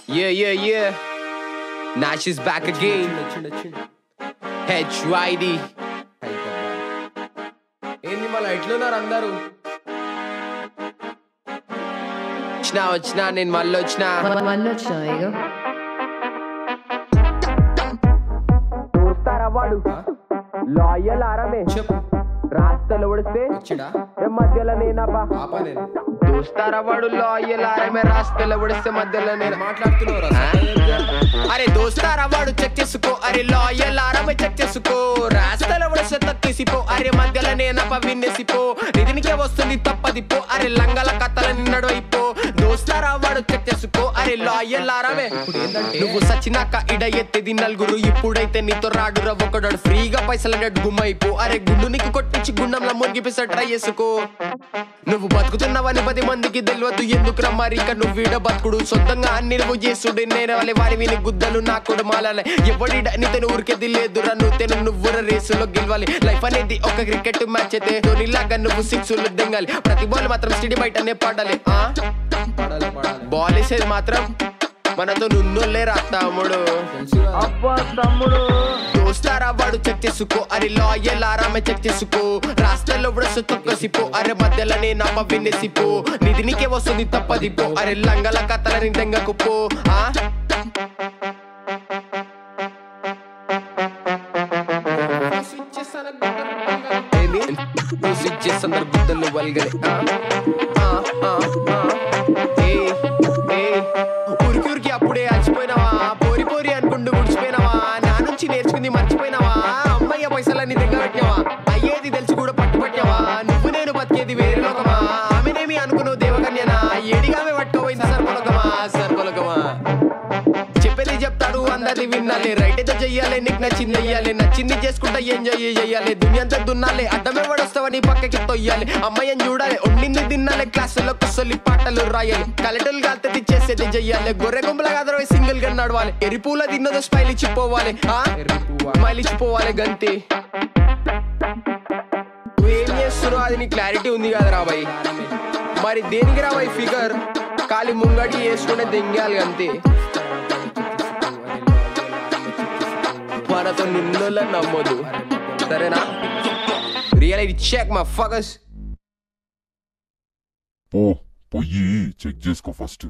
Yeah. Nash is back again. HYD. ఏంది మళ్ళీ ఎట్లున్నారు అందరూ? వచ్చినా నేను మళ్ళీ వచ్చినా ఇగో చూస్తారా వాడు లాయల్ ఆరమే చెప్పు రాస్తలు ఉడిస్తే వచ్చిడా మధ్యలో నేనబ్బా పాపా నేను చూస్తారా వాడు లాయల్ ఆరమే రాస్తలు ఉడిస్తే మధ్యలో నేను మాట్లాడుతున్నారా అరే దోస్తారా వాడు చెక్ చేసుకో అరే లాయల్ ఆరమే చెక్ చేసుకో రాస్తలు ఉడిస్తే తక్కేసిపో అరే మధ్యలో నేనబ్బా విన్నేసిపో నిధినికే వస్తుంది తప్పదిపో అరే లంగల కథల నిన్నడు అయిపో దోస్తారా వాడు చెక్ చేసుకో అరే లాయల్ ఆరమే నువ్వు సచ్చినాక ఇడ ఎత్తేది నలుగురు ఇప్పుడైతే నీతో రాడురా ఒకడు ఫ్రీగా పైసలన్నట్టు గుమ్మైపో అరే గుండు నీకు కొట్టించి గుండంలో మునిగిపిస్తా ట్రై చేసుకో నువ్వు బతుకుతున్నావని 10 మందికి తెలియదు ఎందుకురా మరి ఇక నువ్వు ఈడ బతుకుడు సొంతంగా అన్ని నువ్వు చేసుడు నేను వాళ్ళ వారి విని గుద్దలు నా కూడా మాలాలి ఎవడి నీతో ఊరికేది లేదురా నువ్వు రేసులో గెలవాలి లైఫ్ అనేది ఒక క్రికెట్ మ్యాచ్ అయితే ధోనిలాగా నువ్వు సిక్స్లు దింగాలి ప్రతి బాల్ మాత్రం స్టేడియం బయటనే పడాలి బాల్ వేసేది మాత్రం మనతో నున్నోళ్ళే రా తమ్ముడు అబ్బా తమ్ముడు దోస్తారా వాడు చెక్ చేసుకో అరే లాయల్ ఆరామే చెక్ చేసుకో రాష్ట్రాల్లో కూడా తొక్కసిపో అరే మధ్యలో నేను అప్ప వినేసిపో నిధి నీకే వస్తుంది తప్పదిపో అరే లంగల కథలని తెంగకుపో స్విచ్ చేస్తున్నారు గుద్దలు వల్గలే ఊరికి అప్పుడే అలసిపోయినావా పోరి అనుకుంటూ ముడిచిపోయినావా నా నుంచి నేర్చుకుంది మర్చిపోయినావా అమ్మయ్య పైసలన్నీ దగ్గర పెట్టినావా అయ్యేది తెలిసి కూడా పట్టుపట్టావా నువ్వు నేను బతికేది వేరే లోకమా ఆమెనేమి అనుకున్నావు దేవకన్యనా ఏడిగామే పట్టుకోపోయింది సర్పొలకమా చెప్పేది చెప్తాడు అందరిది వినాలి రైట్ అయితే చెయ్యాలి నీకు నచ్చింది చెయ్యాలి నచ్చింది చేసుకుంటా ఎంజాయ్ చెయ్యాలి దునియంతా దున్నాలి అడ్డమే పడొస్తావని పక్కకి తొయ్యాలి అమ్మాయిని చూడాలి వండింది తినాలి క్లాసులో కుసొల్లి పాటలు రాయాలి కలెటలు కాల్తది చేసేది చెయ్యాలి గొర్రె గుంపుల కాదు సింగిల్ గా నడవాలి ఎరిపూల తిన్నదో స్మైల్ ఇచ్చిపోవాలి స్మైల్ ఇచ్చిపోవాలి గంతి నువ్వేం చేస్తున్నావు అది నీ క్లారిటీ ఉంది కదా రాబాయ్ మరి దేనికి రాబాయ్ ఫిగర్ ఖాళీ ముంగడి వేసుకునే దెంగాలి అంతే మనతో నిన్నోళ్ళ నమ్మొద్దు సరేనా రియల్ చెక్ మా ఫోకస్ పోయి చెక్ చేసుకో ఫస్ట్.